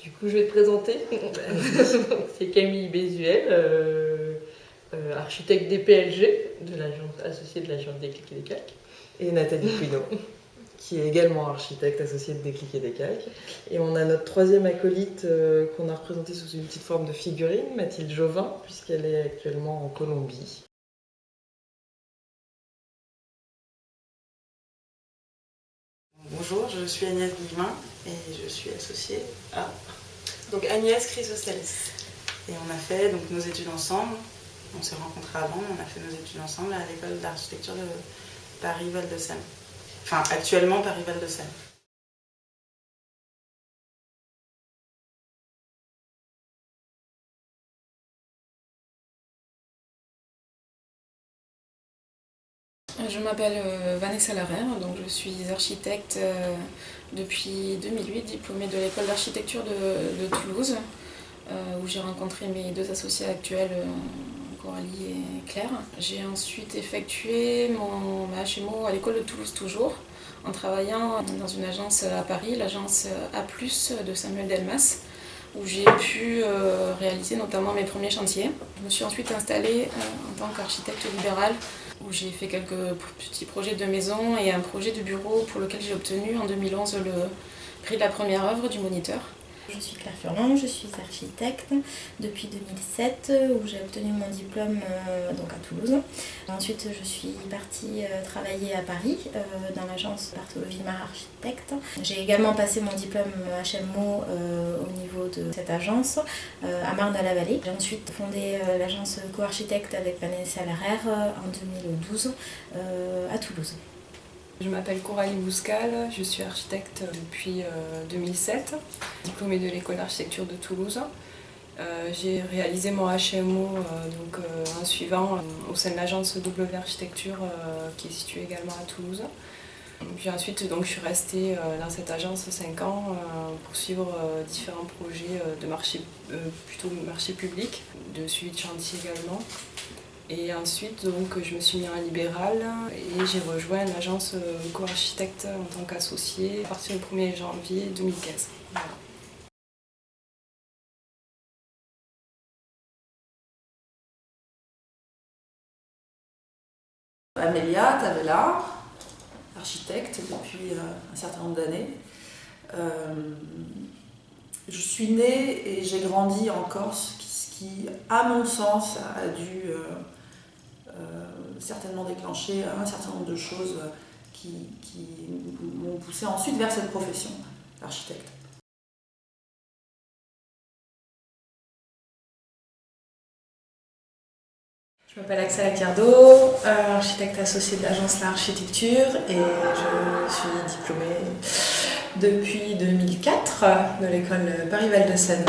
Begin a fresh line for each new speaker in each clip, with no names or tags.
Du coup, je vais te présenter. C'est Camille Bézuel, architecte DPLG, associée de l'agence Déclic et Décalque.
Et Nathalie Couineau, qui est également architecte associée de Déclic et Décalque. Et on a notre troisième acolyte qu'on a représenté sous une petite forme de figurine, Mathilde Jovin, puisqu'elle est actuellement en Colombie.
Bonjour, je suis Agnès Guillemin et je suis associée à Agnès Chrysostalis. Et on a fait donc, nos études ensemble. On s'est rencontrés avant, mais on a fait nos études ensemble à l'école d'architecture de Paris-Val-de-Seine. Enfin, actuellement Paris-Val-de-Seine.
Je m'appelle Vanessa Larère, donc je suis architecte depuis 2008, diplômée de l'école d'architecture de Toulouse, où j'ai rencontré mes deux associés actuels, Coralie et Claire. J'ai ensuite effectué ma HMO à l'école de Toulouse toujours, en travaillant dans une agence à Paris, l'agence A+, de Samuel Delmas, où j'ai pu réaliser notamment mes premiers chantiers. Je me suis ensuite installée en tant qu'architecte libérale, où j'ai fait quelques petits projets de maison et un projet de bureau pour lequel j'ai obtenu en 2011 le prix de la première œuvre du Moniteur.
Je suis Claire Furlan, je suis architecte depuis 2007 où j'ai obtenu mon diplôme donc à Toulouse. Ensuite je suis partie travailler à Paris dans l'agence Barthelot Villemar Architecte. J'ai également passé mon diplôme HMO au niveau de cette agence à Marne-à-la-Vallée. J'ai ensuite fondé l'agence Co-Architecte avec Vanessa Larère en 2012 à Toulouse.
Je m'appelle Coralie Bouscal, je suis architecte depuis 2007, diplômée de l'école d'architecture de Toulouse. J'ai réalisé mon HMO en suivant au sein de l'agence W Architecture qui est située également à Toulouse. Puis ensuite je suis restée dans cette agence 5 ans pour suivre différents projets de marché, plutôt marché public, de suivi de chantier également. Et ensuite, je me suis mise en libéral et j'ai rejoint l'agence Co-Architecte en tant qu'associée à partir du 1er janvier 2015. Voilà.
Amélia Tavella, architecte depuis un certain nombre d'années. Je suis née et j'ai grandi en Corse, ce qui, à mon sens, a dû certainement déclencher un certain nombre de choses qui m'ont poussé ensuite vers cette profession d'architecte.
Je m'appelle Axel Accardo, architecte associée de l'agence L'Architecture et je suis diplômée depuis 2004 de l'école Paris-Val-de-Seine.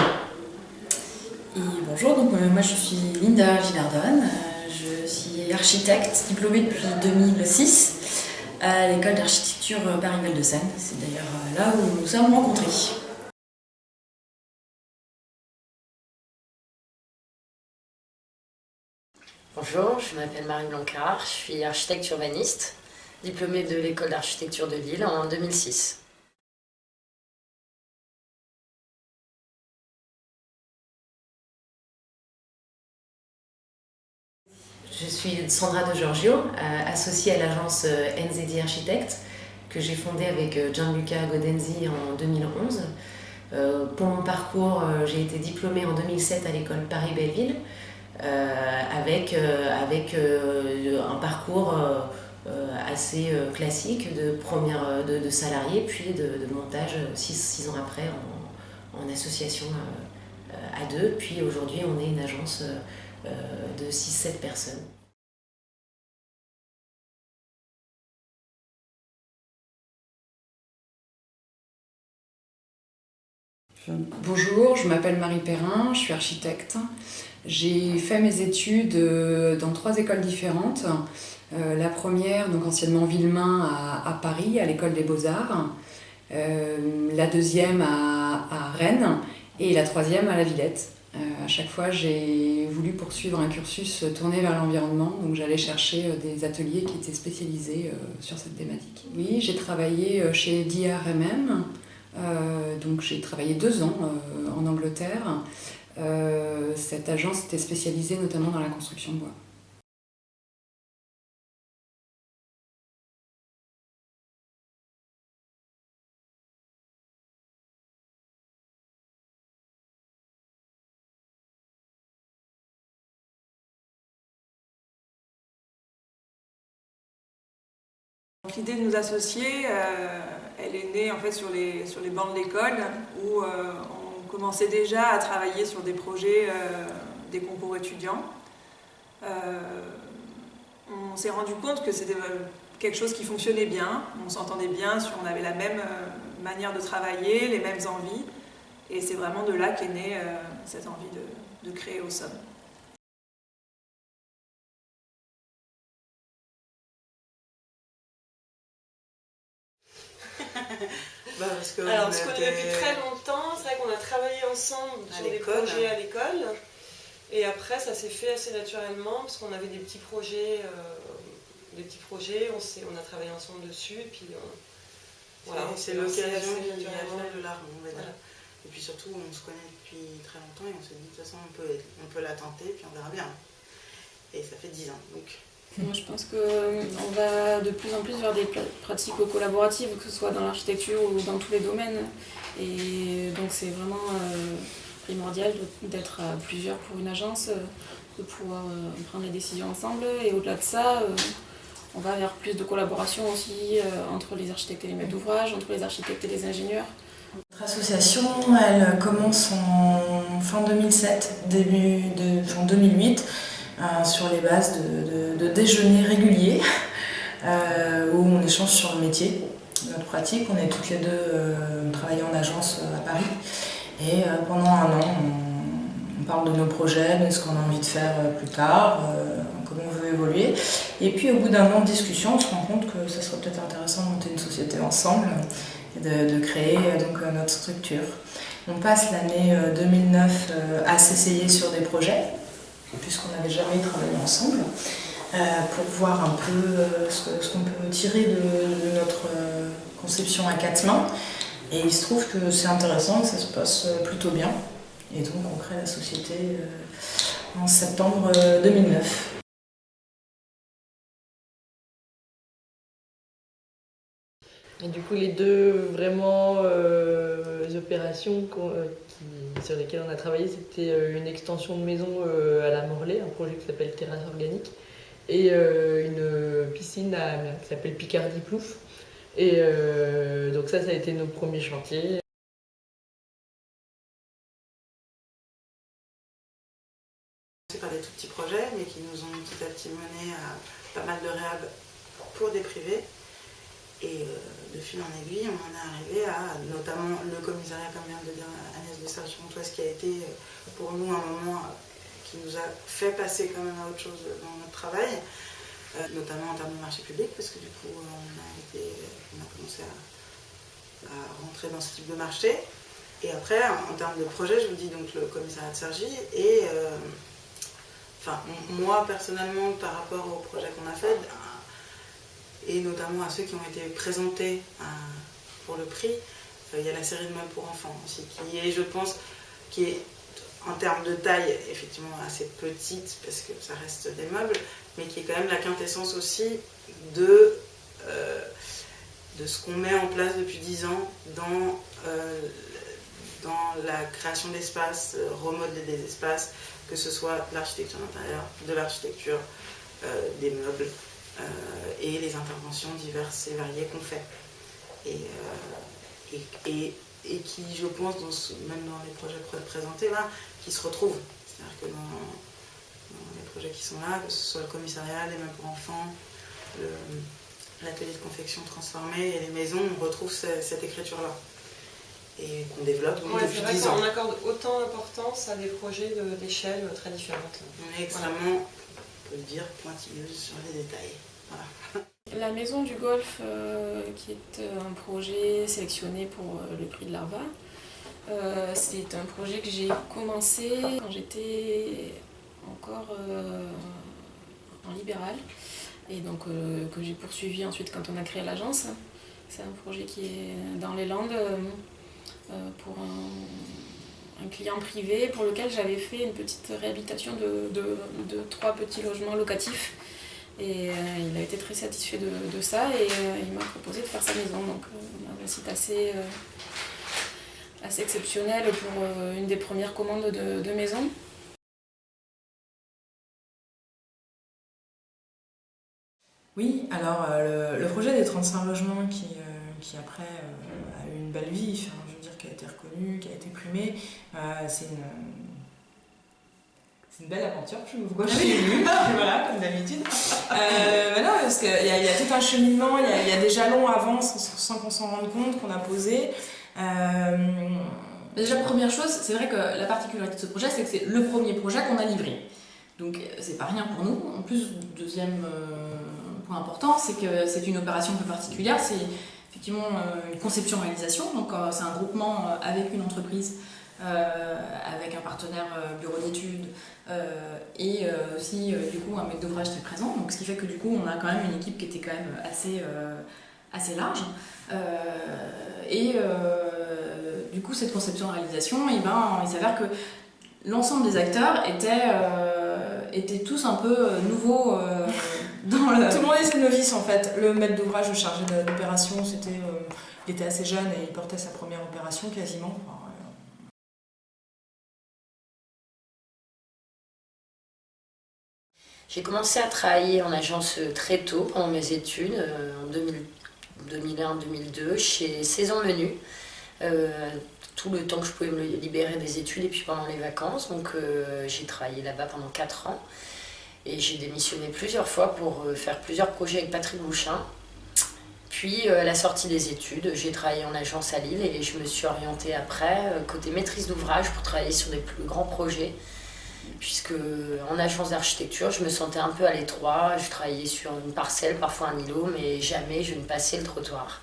Et bonjour, moi je suis Linda Gilardone, je suis architecte diplômée depuis 2006 à l'école d'architecture Paris-Val-de-Seine. C'est d'ailleurs là où nous nous sommes rencontrés.
Bonjour, je m'appelle Marie Blancard, je suis architecte urbaniste, diplômée de l'école d'architecture de Lille en 2006.
Je suis Sandra De Giorgio, associée à l'agence NZD Architecte, que j'ai fondée avec Gianluca Godenzi en 2011. Pour mon parcours, j'ai été diplômée en 2007 à l'école Paris-Belleville, avec un parcours assez classique de salarié, puis de montage 6 ans après en association à deux. Puis aujourd'hui, on est une agence de 6-7 personnes.
Bonjour, je m'appelle Marie Perrin, je suis architecte. J'ai fait mes études dans 3 écoles différentes. La première, donc anciennement Villemain à Paris, à l'école des Beaux-Arts. La deuxième à Rennes et la troisième à La Villette. À chaque fois, j'ai voulu poursuivre un cursus tourné vers l'environnement, donc j'allais chercher des ateliers qui étaient spécialisés sur cette thématique. Oui, j'ai travaillé chez DRMM, Donc j'ai travaillé 2 ans en Angleterre. Cette agence était spécialisée notamment dans la construction de bois.
L'idée de nous associer, elle est née en fait sur les bancs de l'école où on commençait déjà à travailler sur des projets des concours étudiants. On s'est rendu compte que c'était quelque chose qui fonctionnait bien, on s'entendait bien, on avait la même manière de travailler, les mêmes envies, et c'est vraiment de là qu'est née cette envie de créer Awesome.
Parce que
alors, on se connaît depuis très longtemps, c'est vrai qu'on a travaillé ensemble sur des projets à l'école. Et après, ça s'est fait assez naturellement, parce qu'on avait des petits projets, on a travaillé ensemble dessus, et puis
voilà, c'est l'occasion qui a fait le larme, on va dire. Et puis surtout, on se connaît depuis très longtemps, et on s'est dit, de toute façon, on peut la tenter, puis on verra bien. Et ça fait 10 ans, donc...
Moi, je pense qu'on va de plus en plus vers des pratiques collaboratives, que ce soit dans l'architecture ou dans tous les domaines. Et donc c'est vraiment primordial d'être à plusieurs pour une agence, de pouvoir prendre les décisions ensemble. Et au-delà de ça, on va vers plus de collaboration aussi entre les architectes et les maîtres d'ouvrage, entre les architectes et les ingénieurs.
Notre association, elle commence en fin 2007, fin 2008. Sur les bases de déjeuners réguliers où on échange sur le métier, notre pratique. On est toutes les deux travaillées en agence à Paris et pendant 1 an on parle de nos projets, de ce qu'on a envie de faire plus tard, comment on veut évoluer. Et puis au bout d'1 an de discussion, on se rend compte que ça serait peut-être intéressant de monter une société ensemble et de créer donc notre structure. On passe l'année 2009 à s'essayer sur des projets, puisqu'on n'avait jamais travaillé ensemble, pour voir un peu ce qu'on peut tirer de notre conception à 4 mains. Et il se trouve que c'est intéressant, que ça se passe plutôt bien. Et donc on crée la société en septembre 2009.
Et du coup, les deux vraiment opérations sur lesquelles on a travaillé, c'était une extension de maison à la Morlaix, un projet qui s'appelle Terrasse Organique, et une piscine qui s'appelle Picardie Plouf. Et donc ça a été nos premiers chantiers.
C'est pas des tout petits projets, mais qui nous ont petit à petit mené à pas mal de réhab pour des privés. Et de fil en aiguille, on en est arrivé à notamment le commissariat, comme vient de le dire Agnès de Sergi-Pontoise, qui a été pour nous un moment qui nous a fait passer quand même à autre chose dans notre travail, notamment en termes de marché public, parce que du coup on a commencé à rentrer dans ce type de marché. Et après, en termes de projet, je vous dis donc le commissariat de Cergy et moi personnellement par rapport au projet qu'on a fait, et notamment à ceux qui ont été présentés pour le prix, il y a la série de meubles pour enfants aussi, qui est, je pense, qui est en termes de taille effectivement assez petite, parce que ça reste des meubles, mais qui est quand même la quintessence aussi de ce qu'on met en place depuis 10 ans dans la création d'espaces, remodeler des espaces, que ce soit de l'architecture d'intérieur, de l'architecture, des meubles, et les interventions diverses et variées qu'on fait. Et qui, je pense, même dans les projets présentés là, qui se retrouvent. C'est-à-dire que dans les projets qui sont là, que ce soit le commissariat, les meubles pour enfants, l'atelier de confection transformé et les maisons, on retrouve cette écriture-là. Et qu'on développe depuis 10 ans.
On accorde autant d'importance à des projets d'échelle très différentes.
On est extrêmement, on peut le dire, pointilleuse sur les détails. Voilà.
La maison du golf, qui est un projet sélectionné pour le prix de l'Arva, c'est un projet que j'ai commencé quand j'étais encore en libéral, et donc que j'ai poursuivi ensuite quand on a créé l'agence. C'est un projet qui est dans les Landes, pour un client privé pour lequel j'avais fait une petite réhabilitation de 3 petits logements locatifs. Et il a été très satisfait de ça et il m'a proposé de faire sa maison. Donc un site assez exceptionnel pour une des premières commandes de maison.
Oui, alors le projet des 35 logements qui après a eu une belle vie, enfin, je veux dire, qui a été reconnu, qui a été primé, c'est une belle aventure, je me vois chez nous, voilà, comme d'habitude. Non, parce qu'il y a tout un cheminement, il y a des jalons avant sans qu'on s'en rende compte, qu'on a posé.
Déjà, première chose, c'est vrai que la particularité de ce projet, c'est que c'est le premier projet qu'on a livré. Donc c'est pas rien pour nous. En plus, deuxième point important, c'est que c'est une opération un peu particulière. C'est effectivement une conception-réalisation. Donc c'est un groupement avec une entreprise, avec un partenaire bureau d'études et aussi du coup un maître d'ouvrage très présent. Donc ce qui fait que du coup on a quand même une équipe qui était quand même assez large. Du coup cette conception-réalisation, il s'avère que l'ensemble des acteurs étaient tous un peu nouveaux dans le...
Tout le monde était novice en fait. Le maître d'ouvrage, le chargé d'opération, il était assez jeune et il portait sa première opération quasiment.
J'ai commencé à travailler en agence très tôt pendant mes études, en 2001-2002, chez Saison Menu. Tout le temps que je pouvais me libérer des études et puis pendant les vacances. Donc j'ai travaillé là-bas pendant 4 ans et j'ai démissionné plusieurs fois pour faire plusieurs projets avec Patrick Bouchin. Puis à la sortie des études, j'ai travaillé en agence à Lille et je me suis orientée après côté maîtrise d'ouvrage pour travailler sur des plus grands projets. Puisque en agence d'architecture, je me sentais un peu à l'étroit, je travaillais sur une parcelle, parfois un îlot, mais jamais je ne passais le trottoir.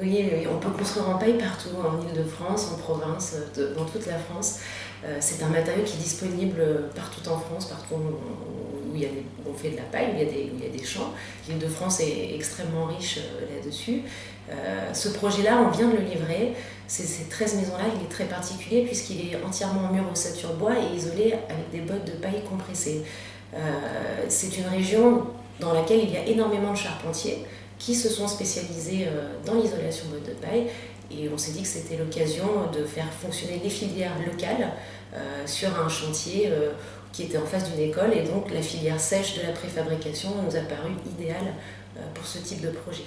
Oui, on peut construire en paille partout, en Île-de-France, en province, dans toute la France. C'est un matériau qui est disponible partout en France, partout où on fait de la paille, où il y a des champs. L'Île-de-France est extrêmement riche là-dessus. Ce projet-là, on vient de le livrer. Ces 13 maisons-là, il est très particulier puisqu'il est entièrement en mur ossature bois et isolé avec des bottes de paille compressées. C'est une région dans laquelle il y a énormément de charpentiers qui se sont spécialisés dans l'isolation bottes de paille. Et on s'est dit que c'était l'occasion de faire fonctionner les filières locales sur un chantier qui était en face d'une école. Et donc la filière sèche de la préfabrication nous a paru idéale pour ce type de projet.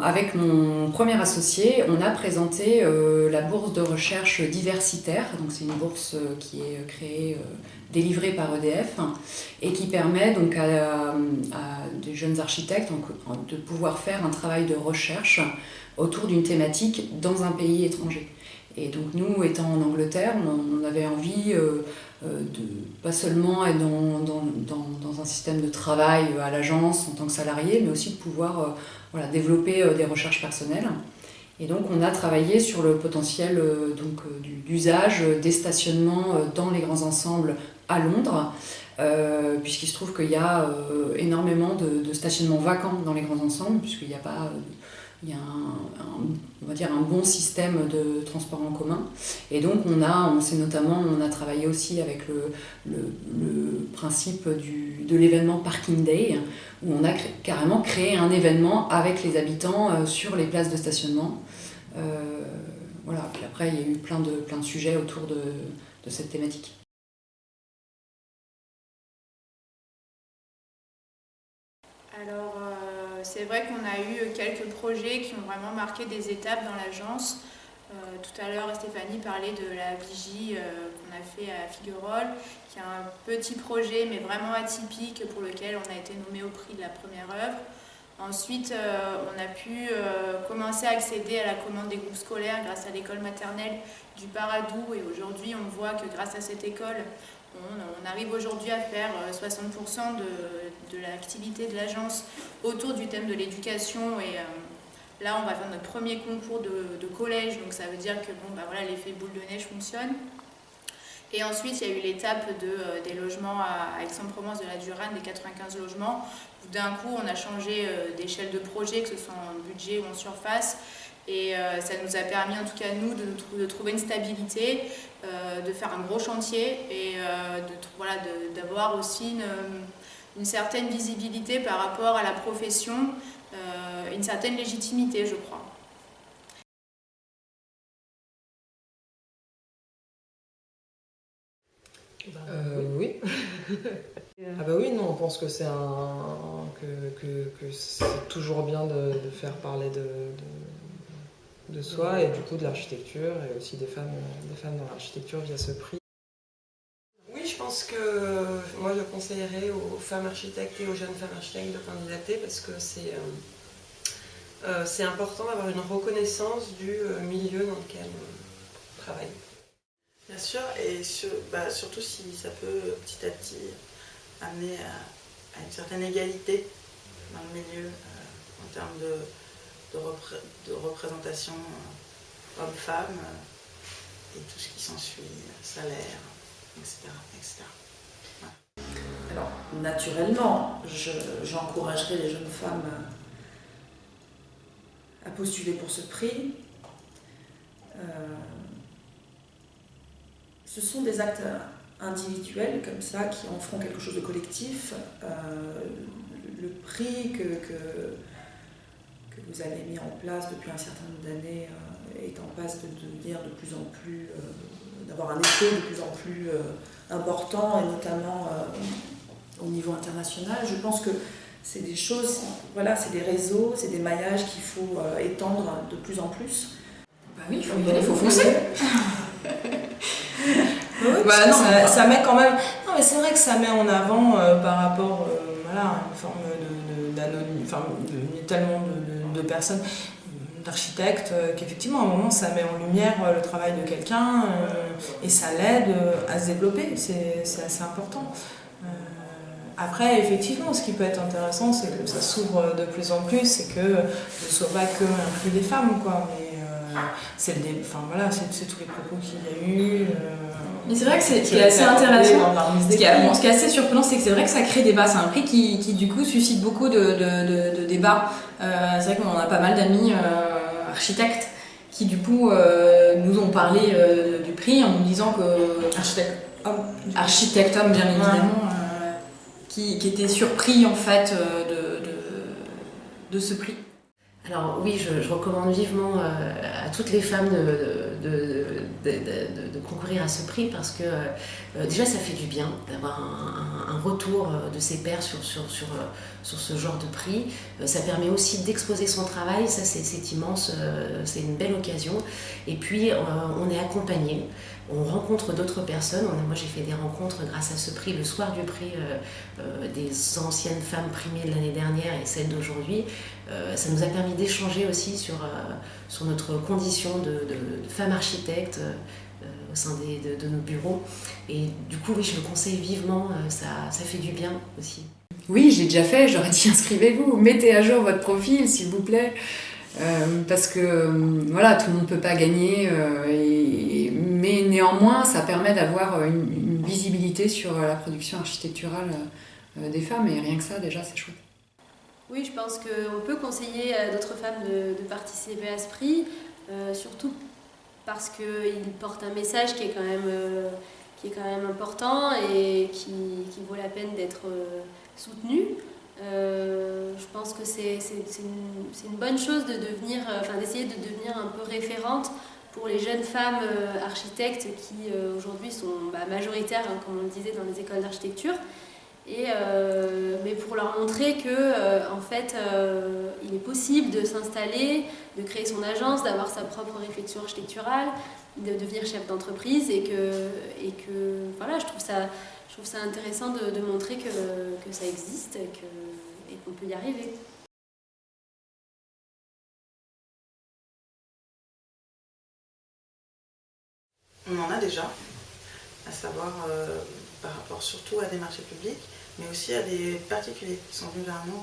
Avec mon premier associé, on a présenté la bourse de recherche diversitaire. Donc c'est une bourse qui est créée, délivrée par EDF et qui permet donc à des jeunes architectes de pouvoir faire un travail de recherche autour d'une thématique dans un pays étranger. Et donc nous, étant en Angleterre, on avait envie de pas seulement être dans un système de travail à l'agence en tant que salarié, mais aussi de pouvoir développer des recherches personnelles. Et donc on a travaillé sur le potentiel d'usage des stationnements dans les grands ensembles à Londres, puisqu'il se trouve qu'il y a énormément de stationnements vacants dans les grands ensembles, puisqu'il n'y a pas... Il y a on va dire un bon système de transport en commun. Et donc on a travaillé aussi avec le principe de l'événement Parking Day, où on a carrément créé un événement avec les habitants sur les places de stationnement. Puis après il y a eu plein de sujets autour de cette thématique.
Alors, c'est vrai qu'on a eu quelques projets qui ont vraiment marqué des étapes dans l'agence. Tout à l'heure, Stéphanie parlait de la vigie qu'on a fait à Figuerolles, qui est un petit projet, mais vraiment atypique, pour lequel on a été nommé au prix de la première œuvre. Ensuite, on a pu commencer à accéder à la commande des groupes scolaires grâce à l'école maternelle du Paradou. Et aujourd'hui, on voit que grâce à cette école, on arrive aujourd'hui à faire 60% de l'activité de l'agence autour du thème de l'éducation. Et là, on va faire notre premier concours de collège, donc ça veut dire que l'effet boule de neige fonctionne. Et ensuite, il y a eu l'étape des logements à Aix-en-Provence de la Durane, des 95 logements, où d'un coup, on a changé d'échelle de projet, que ce soit en budget ou en surface. Et ça nous a permis, en tout cas nous, de trouver une stabilité, de faire un gros chantier et d'avoir aussi une certaine visibilité par rapport à la profession, une certaine légitimité, je crois.
Oui. Ah bah oui, non, on pense que c'est c'est toujours bien de faire parler de soi et du coup de l'architecture et aussi des femmes dans l'architecture via ce prix.
Oui, je pense que moi je conseillerais aux femmes architectes et aux jeunes femmes architectes de candidater parce que c'est important d'avoir une reconnaissance du milieu dans lequel on travaille. Bien sûr, et surtout si ça peut petit à petit amener à une certaine égalité dans le milieu en termes de représentation homme-femme et tout ce qui s'ensuit, salaire, etc. Voilà.
Alors, naturellement, j'encouragerai les jeunes femmes à postuler pour ce prix. Ce sont des actes individuels comme ça qui en feront quelque chose de collectif. Le prix que vous avez mis en place depuis un certain nombre d'années est en passe de devenir de plus en plus, d'avoir un écho de plus en plus important et notamment au niveau international. Je pense que c'est des choses, voilà, c'est des réseaux, c'est des maillages qu'il faut étendre de plus en plus.
Bah oui, il faut y aller, il faut foncer.
Oui, bah non, ça met quand même. Non, mais c'est vrai que ça met en avant par rapport à une forme tellement de personnes, d'architectes, qu'effectivement, à un moment, ça met en lumière le travail de quelqu'un et ça l'aide à se développer. C'est assez important. Après, effectivement, ce qui peut être intéressant, c'est que ça s'ouvre de plus en plus et que ce ne soit pas que un prix des femmes, quoi. Mais c'est tous les propos qu'il y a eu.
Mais c'est vrai que ce qui est assez intéressant, ce qui est assez surprenant, c'est que c'est vrai que ça crée débat. C'est un prix qui du coup suscite beaucoup de débats. C'est vrai qu'on a pas mal d'amis architectes qui du coup nous ont parlé du prix en nous disant que architecte homme bien évidemment, qui étaient surpris en fait de ce prix.
Alors oui, je recommande vivement à toutes les femmes de concourir à ce prix parce que déjà ça fait du bien d'avoir un retour de ses pairs sur ce genre de prix. Ça permet aussi d'exposer son travail, ça c'est immense, c'est une belle occasion. Et puis on est accompagné. On rencontre d'autres personnes. Moi, j'ai fait des rencontres grâce à ce prix, le soir du prix des anciennes femmes primées de l'année dernière et celles d'aujourd'hui. Ça nous a permis d'échanger aussi sur notre condition de femmes architectes au sein de nos bureaux. Et du coup, oui, je le conseille vivement, ça fait du bien aussi.
Oui, j'ai déjà fait, j'aurais dit inscrivez-vous, mettez à jour votre profil s'il vous plaît. Parce que voilà, tout le monde ne peut pas gagner, mais néanmoins ça permet d'avoir une visibilité sur la production architecturale des femmes et rien que ça déjà c'est chouette.
Oui, je pense qu'on peut conseiller à d'autres femmes de participer à ce prix, surtout parce qu'il porte un message qui est quand même important et qui vaut la peine d'être soutenu. Je pense que c'est une bonne chose d'essayer de devenir un peu référente pour les jeunes femmes architectes qui aujourd'hui sont majoritaires, comme on le disait, dans les écoles d'architecture. Mais pour leur montrer que en fait, il est possible de s'installer, de créer son agence, d'avoir sa propre réflexion architecturale, de devenir chef d'entreprise et que voilà, je trouve ça intéressant de montrer que ça existe et qu'on peut y arriver.
On en a déjà, à savoir par rapport surtout à des marchés publics, mais aussi à des particuliers qui sont venus vers nous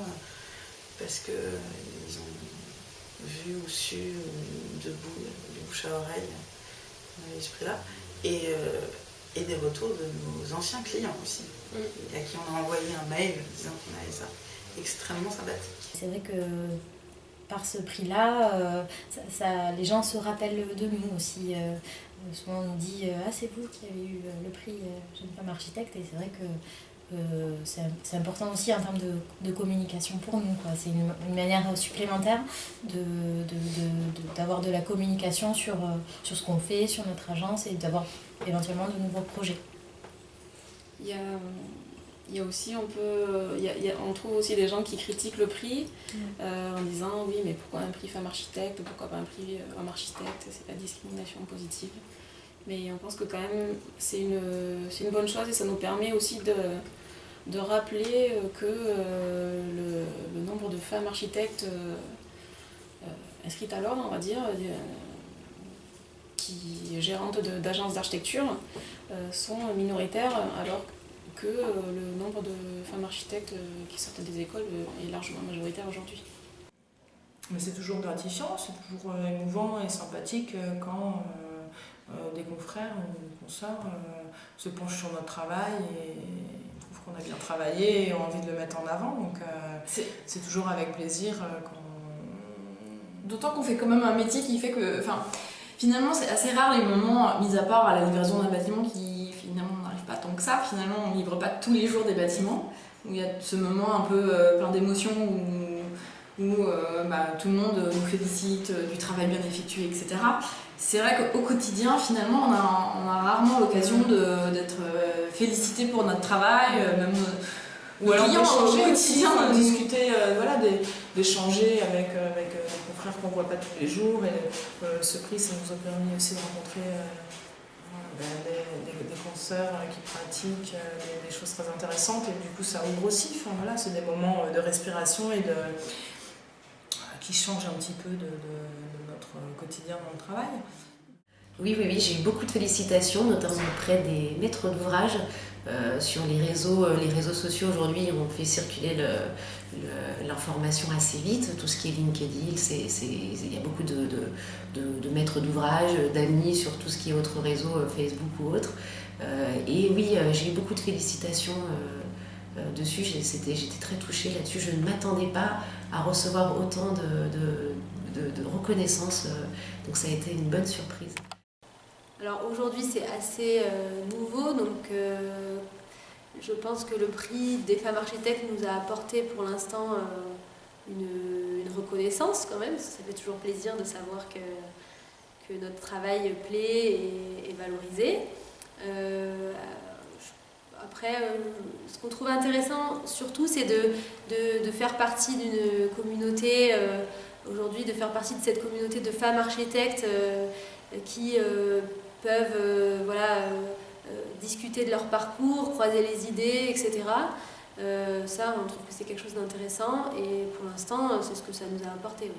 parce qu'ils ont vu ou su de bouche à oreille l'esprit là. Et et des retours de nos anciens clients aussi, à qui on a envoyé un mail disant qu'on avait ça. Extrêmement sympathique.
C'est vrai que par ce prix-là, les gens se rappellent de nous aussi. Souvent on nous dit « Ah, c'est vous qui avez eu le prix Jeune Femme Architecte » et c'est vrai que c'est important aussi en termes de communication pour nous. C'est une manière supplémentaire d'avoir de la communication sur ce qu'on fait, sur notre agence et d'avoir éventuellement de nouveaux projets.
Il y a aussi, on trouve aussi des gens qui critiquent le prix en disant oui, mais pourquoi un prix femme architecte, pourquoi pas un prix homme architecte, c'est la discrimination positive. Mais on pense que quand même c'est une bonne chose et ça nous permet aussi de rappeler que le nombre de femmes architectes inscrites à l'ordre, on va dire, qui gérantes d'agences d'architecture, sont minoritaires alors que le nombre de femmes architectes qui sortent des écoles est largement majoritaire aujourd'hui.
Mais c'est toujours gratifiant, c'est toujours émouvant et sympathique quand des confrères ou des consoeurs se penchent sur notre travail et trouvent qu'on a bien travaillé et ont envie de le mettre en avant. Donc c'est toujours avec plaisir
D'autant qu'on fait quand même un métier qui fait que... Finalement, c'est assez rare les moments, mis à part à la livraison d'un bâtiment qui finalement n'arrive pas tant que ça. Finalement, on ne livre pas tous les jours des bâtiments, où il y a ce moment un peu plein d'émotions où tout le monde nous félicite du travail bien effectué, etc. C'est vrai qu'au quotidien, finalement, on a rarement l'occasion d'être félicité pour notre travail, même
ou alors d'échanger
au
aussi,
quotidien,
discuter, d'échanger avec des confrères qu'on ne voit pas tous les jours. Et ce prix, ça nous a permis aussi de rencontrer des consoeurs qui pratiquent des choses très intéressantes. Et du coup, ça ouvre aussi. C'est des moments de respiration et qui changent un petit peu de notre quotidien dans le travail.
Oui, j'ai eu beaucoup de félicitations, notamment auprès des maîtres d'ouvrage sur les réseaux sociaux. Aujourd'hui, on fait circuler l'information assez vite, tout ce qui est LinkedIn, il y a beaucoup de maîtres d'ouvrage, d'amis sur tout ce qui est autres réseaux, Facebook ou autres. Et oui, j'ai eu beaucoup de félicitations dessus, j'étais très touchée là-dessus. Je ne m'attendais pas à recevoir autant de reconnaissance, donc ça a été une bonne surprise.
Alors aujourd'hui c'est assez nouveau, donc je pense que le prix des femmes architectes nous a apporté pour l'instant une reconnaissance quand même. Ça fait toujours plaisir de savoir que notre travail plaît et est valorisé. Après, ce qu'on trouve intéressant surtout, c'est de faire partie d'une communauté, aujourd'hui de faire partie de cette communauté de femmes architectes qui peuvent discuter de leur parcours, croiser les idées, etc. Ça, on trouve que c'est quelque chose d'intéressant et pour l'instant, c'est ce que ça nous a apporté. Oui.